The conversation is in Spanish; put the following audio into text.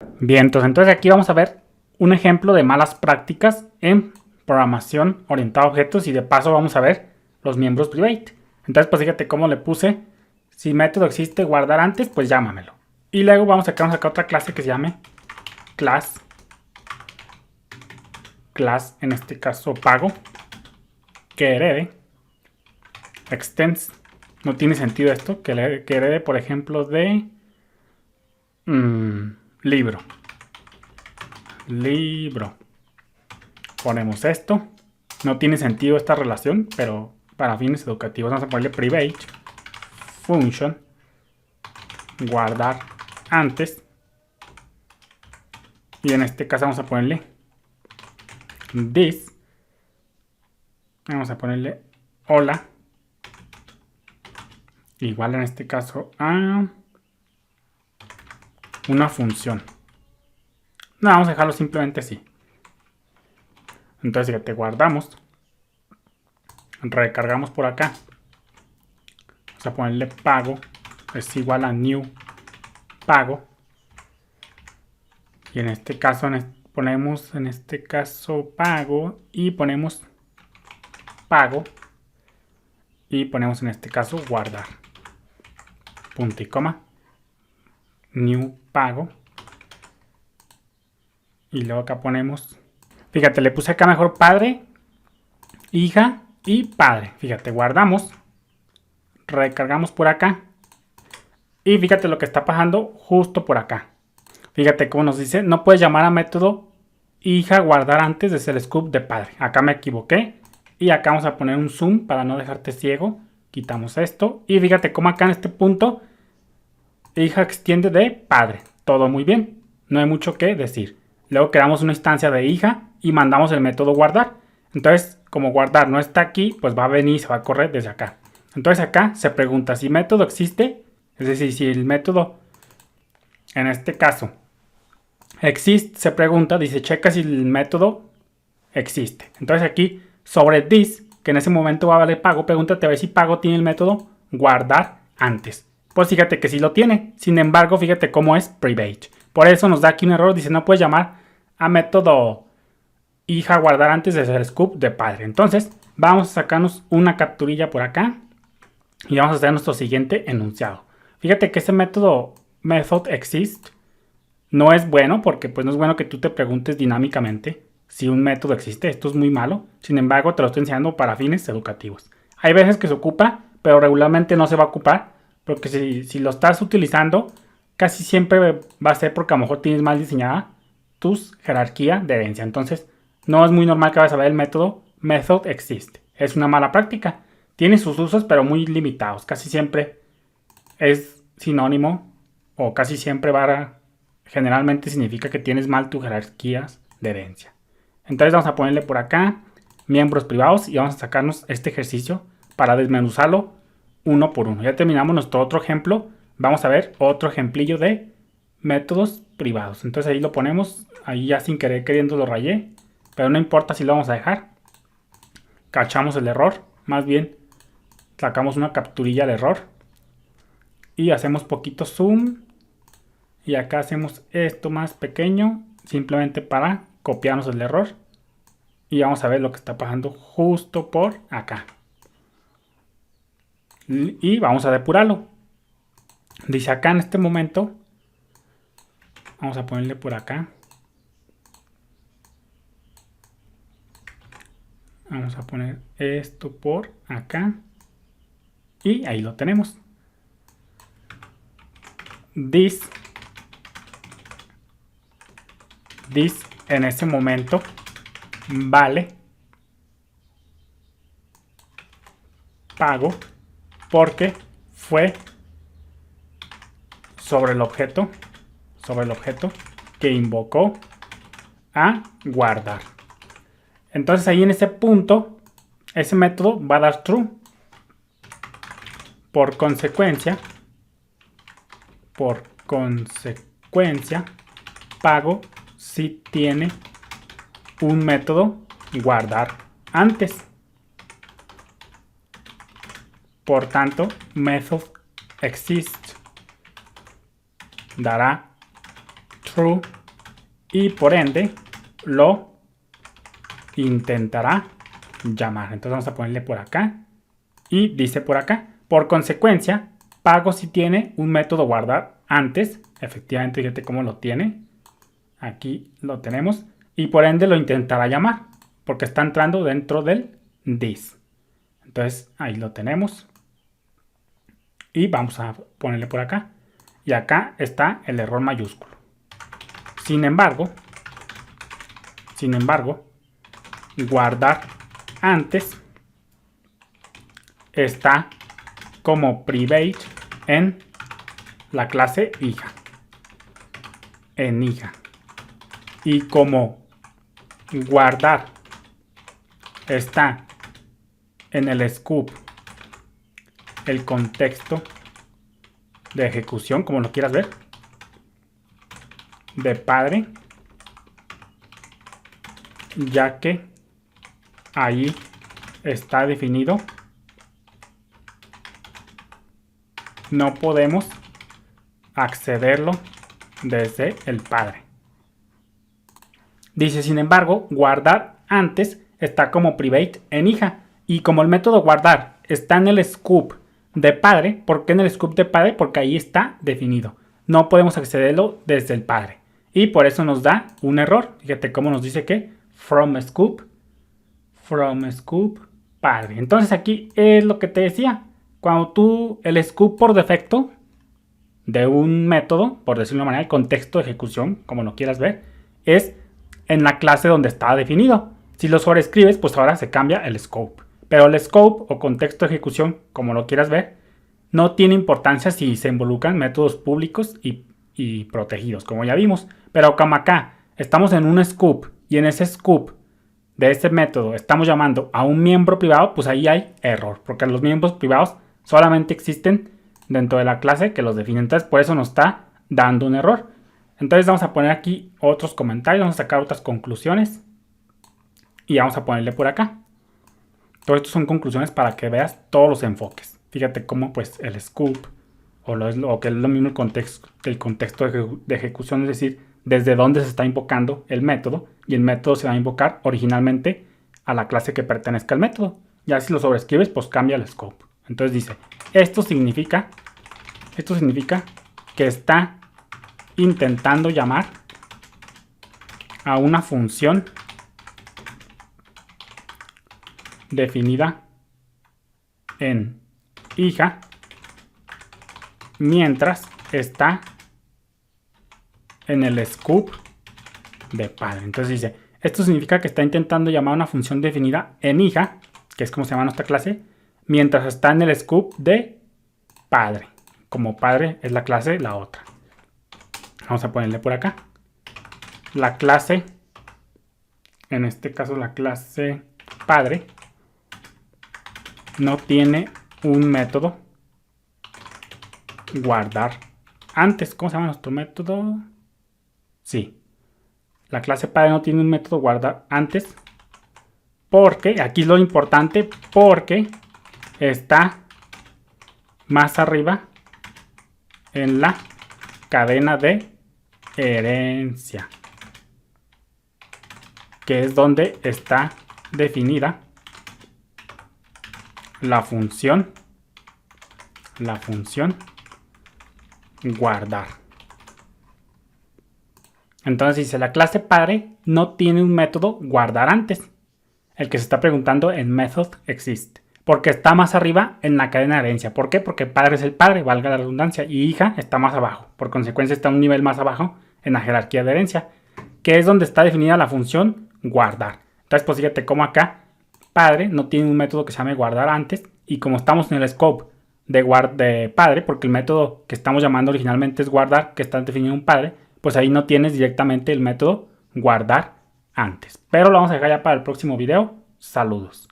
Bien, entonces aquí vamos a ver un ejemplo de malas prácticas en programación orientada a objetos y de paso vamos a ver los miembros private. Entonces pues fíjate cómo le puse, si método existe guardar antes, pues llámamelo. Y luego vamos a sacar otra clase que se llame class en este caso pago, que herede extends. No tiene sentido esto, que herede por ejemplo de libro. Ponemos esto. No tiene sentido esta relación, pero para fines educativos vamos a ponerle private function guardar antes. Y en este caso vamos a ponerle this. Vamos a ponerle hola. Igual en este caso a una función. No, vamos a dejarlo simplemente así. Entonces fíjate, guardamos. Recargamos por acá. Vamos a ponerle pago. Es igual a new pago. Y en este caso ponemos pago y ponemos pago. Y ponemos en este caso guardar. Punto y coma. New pago. Y luego acá ponemos, fíjate, le puse acá mejor padre, hija y padre. Fíjate, guardamos, recargamos por acá. Y fíjate lo que está pasando justo por acá. Fíjate cómo nos dice, no puedes llamar a método hija guardar antes desde el scoop de padre. Acá me equivoqué. Y acá vamos a poner un zoom para no dejarte ciego. Quitamos esto. Y fíjate cómo acá en este punto, hija extiende de padre. Todo muy bien. No hay mucho que decir. Luego creamos una instancia de hija y mandamos el método guardar. Entonces, como guardar no está aquí, pues va a venir y se va a correr desde acá. Entonces acá se pregunta si método existe, es decir, si el método, en este caso, existe, se pregunta, dice, checa si el método existe. Entonces aquí, sobre this, que en ese momento va a valer pago, pregúntate a ver si pago tiene el método guardar antes. Pues fíjate que sí lo tiene. Sin embargo, fíjate cómo es private. Por eso nos da aquí un error. Dice, no puedes llamar a método hija guardar antes desde el scoop de padre. Entonces, vamos a sacarnos una capturilla por acá. Y vamos a hacer nuestro siguiente enunciado. Fíjate que ese método method exist no es bueno porque pues no es bueno que tú te preguntes dinámicamente si un método existe. Esto es muy malo. Sin embargo, te lo estoy enseñando para fines educativos. Hay veces que se ocupa, pero regularmente no se va a ocupar. Porque si lo estás utilizando, casi siempre va a ser porque a lo mejor tienes mal diseñada tus jerarquías de herencia. Entonces, no es muy normal que vayas a ver el método method exist. Es una mala práctica. Tiene sus usos, pero muy limitados. Casi siempre es sinónimo o casi siempre generalmente significa que tienes mal tus jerarquías de herencia. Entonces vamos a ponerle por acá miembros privados y vamos a sacarnos este ejercicio para desmenuzarlo uno por uno. Ya terminamos nuestro otro ejemplo. Vamos a ver otro ejemplillo de métodos privados. Entonces ahí lo ponemos. Ahí ya sin querer queriendo lo rayé. Pero no importa si lo vamos a dejar. Cachamos el error. Más bien sacamos una capturilla de error. Y hacemos poquito zoom. Y acá hacemos esto más pequeño. Simplemente para copiarnos el error. Y vamos a ver lo que está pasando justo por acá. Y vamos a depurarlo. Dice acá en este momento. Vamos a ponerle por acá. Vamos a poner esto por acá. Y ahí lo tenemos. This en ese momento vale pago porque fue sobre el objeto que invocó a guardar. Entonces ahí en ese punto ese método va a dar true. Por consecuencia pago si tiene un método guardar antes. Por tanto, method exist dará true y por ende lo intentará llamar. Entonces vamos a ponerle por acá y dice por acá, por consecuencia, pago si tiene un método guardar antes. Efectivamente, fíjate cómo lo tiene. Aquí lo tenemos y por ende lo intentará llamar porque está entrando dentro del this. Entonces ahí lo tenemos y vamos a ponerle por acá y acá está el error mayúsculo. Sin embargo, guardar antes está como private en la clase hija. En hija. Y como guardar está en el scope, el contexto de ejecución, como lo quieras ver, de padre, ya que ahí está definido, no podemos accederlo desde el padre. Dice, sin embargo, guardar antes está como private en hija. Y como el método guardar está en el scope de padre, ¿por qué en el scope de padre? Porque ahí está definido. No podemos accederlo desde el padre. Y por eso nos da un error. Fíjate cómo nos dice que from scope padre. Entonces aquí es lo que te decía. Cuando tú, el scope por defecto de un método, por decirlo de una manera, el contexto de ejecución, como lo quieras ver, es en la clase donde está definido. Si lo sobreescribes, pues ahora se cambia el scope. Pero el scope o contexto de ejecución, como lo quieras ver, no tiene importancia si se involucran métodos públicos y protegidos, como ya vimos. Pero como acá estamos en un scope y en ese scope de ese método estamos llamando a un miembro privado, pues ahí hay error, porque los miembros privados solamente existen dentro de la clase que los define. Entonces por eso nos está dando un error. Entonces vamos a poner aquí otros comentarios, vamos a sacar otras conclusiones y vamos a ponerle por acá. Todo esto son conclusiones para que veas todos los enfoques. Fíjate cómo pues el scope o que es lo mismo el contexto de ejecución, es decir, desde dónde se está invocando el método, y el método se va a invocar originalmente a la clase que pertenezca al método. Ya si lo sobreescribes, pues cambia el scope. Entonces dice, esto significa que está intentando llamar a una función definida en hija mientras está en el scope de padre. Entonces dice, esto significa que está intentando llamar a una función definida en hija, que es como se llama nuestra clase, mientras está en el scope de padre. Como padre es la clase, la otra. Vamos a ponerle por acá. La clase, en este caso la clase padre, no tiene un método guardar antes. ¿Cómo se llama nuestro método? Sí. La clase padre no tiene un método guardar antes. Porque, aquí es lo importante, porque está más arriba en la cadena de herencia, que es donde está definida la función guardar. Entonces dice, la clase padre no tiene un método guardar antes. El que se está preguntando en method existe, porque está más arriba en la cadena de herencia. ¿Por qué? Porque padre es el padre, valga la redundancia, y hija está más abajo. Por consecuencia está un nivel más abajo en la jerarquía de herencia, que es donde está definida la función guardar. Entonces pues fíjate cómo acá padre no tiene un método que se llame guardar antes, y como estamos en el scope de padre, porque el método que estamos llamando originalmente es guardar, que está definido un padre, pues ahí no tienes directamente el método guardar antes. Pero lo vamos a dejar ya para el próximo video. Saludos.